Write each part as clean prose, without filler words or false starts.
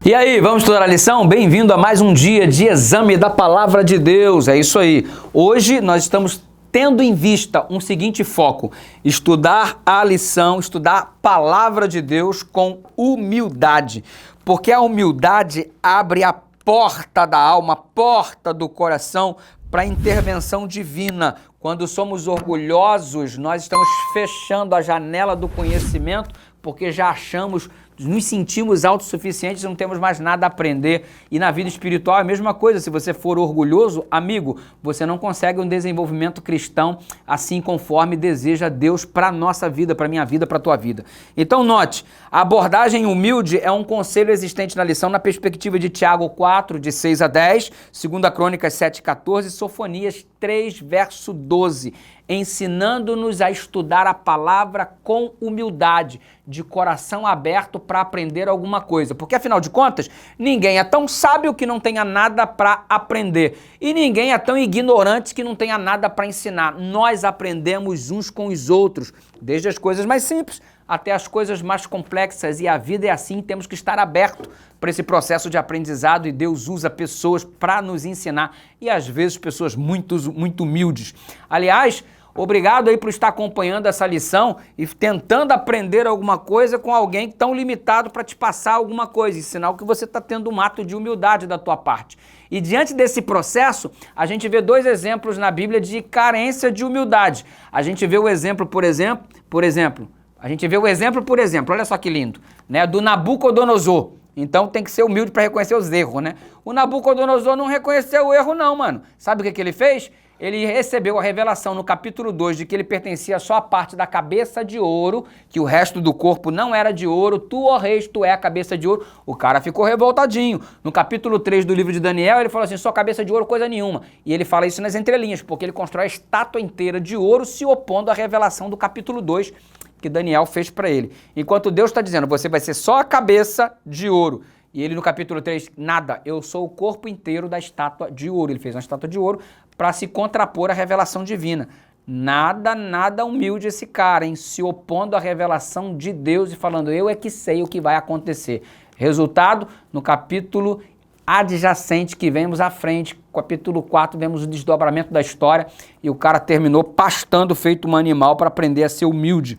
E aí, vamos estudar a lição? Bem-vindo a mais um dia de exame da Palavra de Deus. É isso aí. Hoje nós estamos tendo em vista um seguinte foco: estudar a lição, estudar a Palavra de Deus com humildade. Porque a humildade abre a porta da alma, a porta do coração para a intervenção divina. Quando somos orgulhosos, nós estamos fechando a janela do conhecimento, porque já achamos, nos sentimos autossuficientes, não temos mais nada a aprender. E na vida espiritual é a mesma coisa. Se você for orgulhoso, amigo, você não consegue um desenvolvimento cristão assim conforme deseja Deus para a nossa vida, para a minha vida, para a tua vida. Então note, a abordagem humilde é um conselho existente na lição na perspectiva de Tiago 4, de 6 a 10, 2 Crônicas 7, 14, Sofonias 3, verso 12, ensinando-nos a estudar a palavra com humildade, de coração aberto para aprender alguma coisa. Porque, afinal de contas, ninguém é tão sábio que não tenha nada para aprender. E ninguém é tão ignorante que não tenha nada para ensinar. Nós aprendemos uns com os outros, desde as coisas mais simples até as coisas mais complexas. E a vida é assim, temos que estar aberto para esse processo de aprendizado, e Deus usa pessoas para nos ensinar, e às vezes pessoas muito humildes. Aliás, obrigado aí por estar acompanhando essa lição e tentando aprender alguma coisa com alguém tão limitado para te passar alguma coisa, sinal que você está tendo um ato de humildade da tua parte. E diante desse processo, a gente vê dois exemplos na Bíblia de carência de humildade. A gente vê o exemplo, por exemplo, olha só que lindo, né, do Nabucodonosor. Então tem que ser humilde para reconhecer os erros, né? O Nabucodonosor não reconheceu o erro não, mano. Sabe o que ele fez? Ele recebeu a revelação no capítulo 2 de que ele pertencia só à parte da cabeça de ouro, que o resto do corpo não era de ouro. Tu, ó reis, tu é a cabeça de ouro. O cara ficou revoltadinho. No capítulo 3 do livro de Daniel, ele falou assim, só cabeça de ouro, coisa nenhuma. E ele fala isso nas entrelinhas, porque ele constrói a estátua inteira de ouro se opondo à revelação do capítulo 2 que Daniel fez para ele. Enquanto Deus está dizendo, você vai ser só a cabeça de ouro. E ele no capítulo 3, nada, eu sou o corpo inteiro da estátua de ouro. Ele fez uma estátua de ouro para se contrapor à revelação divina. Nada humilde esse cara, hein? Se opondo à revelação de Deus e falando, eu é que sei o que vai acontecer. Resultado, no capítulo adjacente que vemos à frente, capítulo 4, vemos o desdobramento da história e o cara terminou pastando feito um animal para aprender a ser humilde.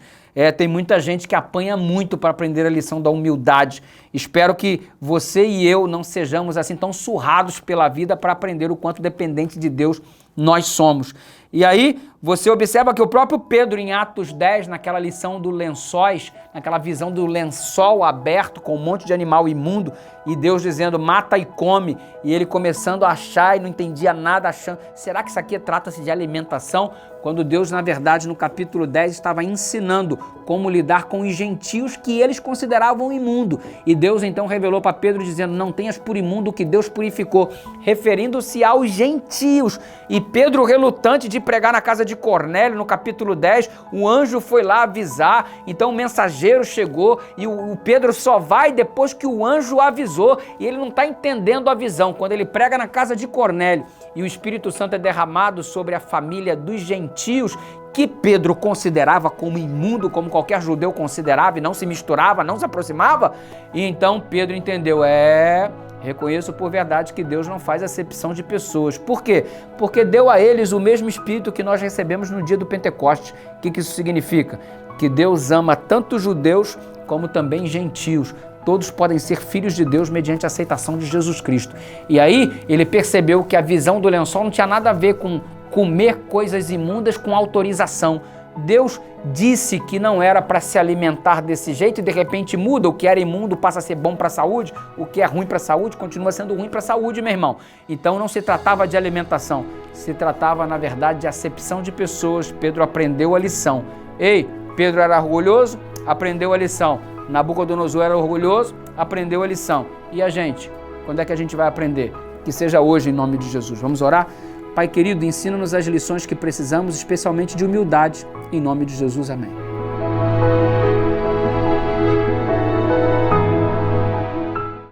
Tem muita gente que apanha muito para aprender a lição da humildade. Espero que você e eu não sejamos assim tão surrados pela vida para aprender o quanto dependente de Deus nós somos. E aí, você observa que o próprio Pedro, em Atos 10, naquela lição do lençóis, naquela visão do lençol aberto com um monte de animal imundo, e Deus dizendo, mata e come, e ele começando a achar e não entendia nada, achando, será que isso aqui trata-se de alimentação? Quando Deus, na verdade, no capítulo 10, estava ensinando como lidar com os gentios que eles consideravam imundo. E Deus então revelou para Pedro dizendo, não tenhas por imundo o que Deus purificou, referindo-se aos gentios. E Pedro, relutante de pregar na casa de Cornélio, no capítulo 10, o anjo foi lá avisar, então o mensageiro chegou e o Pedro só vai depois que o anjo avisou, e ele não está entendendo a visão. Quando ele prega na casa de Cornélio e o Espírito Santo é derramado sobre a família dos gentios, que Pedro considerava como imundo, como qualquer judeu considerava, e não se misturava, não se aproximava, e então Pedro entendeu, reconheço por verdade que Deus não faz acepção de pessoas. Por quê? Porque deu a eles o mesmo Espírito que nós recebemos no dia do Pentecostes. O que isso significa? Que Deus ama tanto judeus como também gentios. Todos podem ser filhos de Deus mediante a aceitação de Jesus Cristo. E aí ele percebeu que a visão do lençol não tinha nada a ver com comer coisas imundas com autorização. Deus disse que não era para se alimentar desse jeito e de repente muda, o que era imundo passa a ser bom para a saúde, o que é ruim para a saúde continua sendo ruim para a saúde, meu irmão. Então não se tratava de alimentação, se tratava na verdade de acepção de pessoas. Pedro aprendeu a lição. Pedro era orgulhoso, aprendeu a lição. Nabucodonosor era orgulhoso, aprendeu a lição. E a gente? Quando é que a gente vai aprender? Que seja hoje, em nome de Jesus. Vamos orar? Pai querido, ensina-nos as lições que precisamos, especialmente de humildade. Em nome de Jesus, amém.